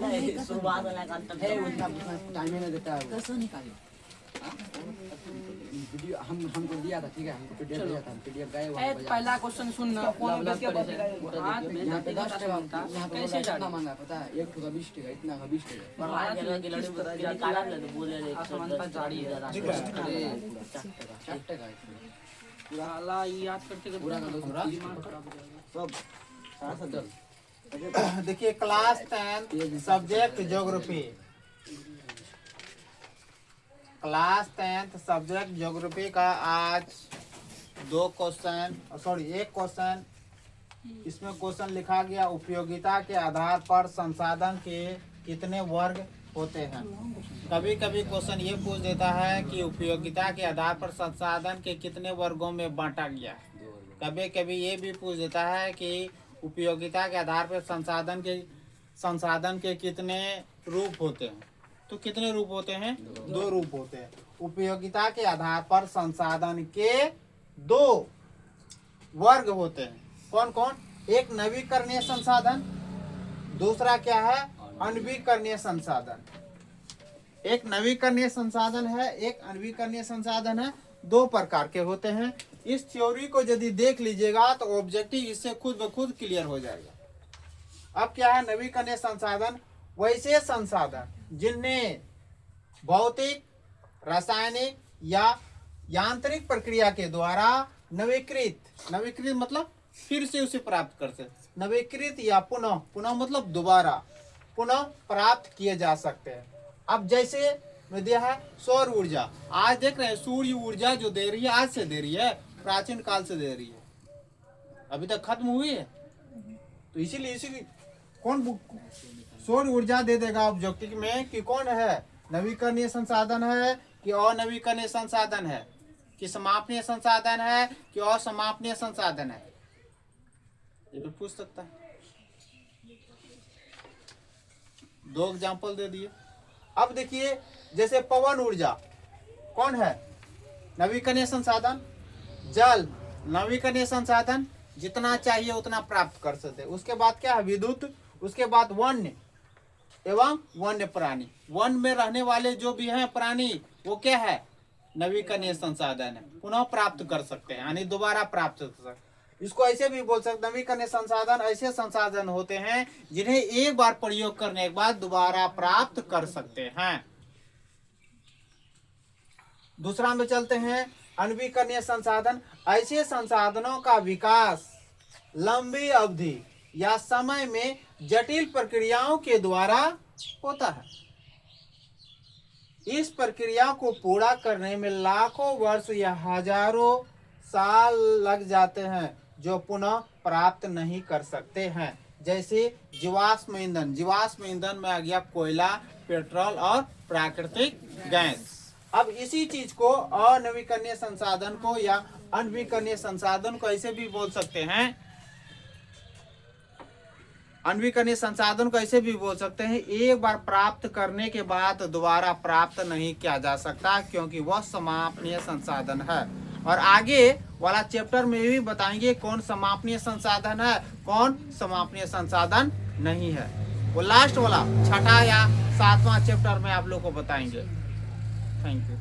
शुरुआत वाला कंटेंट है उतना टाइम ही नहीं देता है वो। कैसे निकाले? वीडियो हमको दिया था, ठीक है, हमको पीडीएफ दिया था, हम पीडीएफ गए वहाँ पर पहला क्वेश्चन सुन ना, फोन पे के बता यहाँ पे 10 टका, यहाँ पे कैसे कितना मांगा पता है? 1 टका 20 टका, इतना का 20 टका। बाहर जगह के लड़े बता काला ले बोले रे आसमान पर गाड़ी है। 4 टका पूरा हाला याद करते पूरा का 200 दिमाग खराब हो जाएगा। सब सारा सब चल। देखिए class 10 subject geography, class 10 subject geography का आज 2 क्वेश्चन, सॉरी 1 क्वेश्चन, इसमें क्वेश्चन लिखा गया उपयोगिता के आधार पर संसाधन के कितने वर्ग होते हैं। कभी कभी क्वेश्चन ये पूछ देता है कि उपयोगिता के आधार पर संसाधन के कितने वर्गों में बांटा गया। कभी कभी ये भी पूछ देता है कि उपयोगिता के आधार पर संसाधन के कितने रूप होते हैं। तो कितने रूप होते हैं? 2 रूप होते हैं। उपयोगिता के आधार पर संसाधन के 2 वर्ग होते हैं। कौन कौन? एक नवीकरणीय संसाधन, दूसरा क्या है? अनवीकरणीय संसाधन। एक नवीकरणीय संसाधन है, एक अनवीकरणीय संसाधन है, 2 प्रकार के होते हैं। इस थ्योरी को यदि देख लीजिएगा तो ऑब्जेक्टिव इससे खुद ब खुद क्लियर हो जाएगा। अब क्या है नवीकरणीय संसाधन? वैसे संसाधन जिनमें भौतिक, रासायनिक या यांत्रिक प्रक्रिया के द्वारा नवीकृत मतलब फिर से उसे प्राप्त कर सकते, नवीकृत या पुनः मतलब दोबारा पुनः प्राप्त किए जा सकते हैं। अब जैसे में दिया है सौर ऊर्जा, आज देख रहे हैं सूर्य ऊर्जा जो दे रही है आज से दे रही है, प्राचीन काल से दे रही है, अभी तक खत्म हुई है। तो इसीलिए कौन सौर ऊर्जा दे देगा ऑब्जेक्टिव में कि कौन है नवीकरणीय संसाधन है कि अनवीकरणीय संसाधन है, कि समापनीय संसाधन है कि असमापनीय संसाधन है, ये भी पूछ सकता है। 2 एग्जांपल दे दिए। अब देखिए जैसे पवन ऊर्जा कौन है नवीकरणीय संसाधन, जल नवीकरणीय संसाधन, जितना चाहिए उतना प्राप्त कर सकते। उसके बाद क्या है विद्युत, उसके बाद वन्य एवं वन्य प्राणी, वन में रहने वाले जो भी हैं प्राणी वो क्या है नवीकरणीय संसाधन है, पुनः प्राप्त कर सकते हैं यानी दोबारा प्राप्त कर सकते हैं। इसको ऐसे भी बोल सकते नवीकरणीय संसाधन ऐसे संसाधन होते हैं जिन्हें एक बार प्रयोग करने के बाद दोबारा प्राप्त कर सकते हैं। दूसरा में चलते हैं अनवीकरणीय संसाधन, ऐसे संसाधनों का विकास लंबी अवधि या समय में जटिल प्रक्रियाओं के द्वारा होता है। इस प्रक्रिया को पूरा करने में लाखों वर्ष या हजारों साल लग जाते हैं जो पुनः प्राप्त नहीं कर सकते हैं। जैसे जीवाश्म ईंधन में आ गया कोयला, पेट्रोल और प्राकृतिक गैस। अब इसी चीज को अनवीकरणीय संसाधन को या अनवीकरणीय संसाधन को ऐसे भी बोल सकते हैं, अनवीकरणीय संसाधन को ऐसे भी बोल सकते हैं एक बार प्राप्त करने के बाद दोबारा प्राप्त नहीं किया जा सकता क्योंकि वह समापनीय संसाधन है। और आगे वाला चैप्टर में भी बताएंगे कौन समापनीय संसाधन है कौन समापनीय संसाधन नहीं है। वो लास्ट वाला 6ठा या 7वां चैप्टर में आप लोग को बताएंगे। Thank you.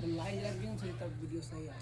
लाइन लग गई तब वीडियो सही आएगा।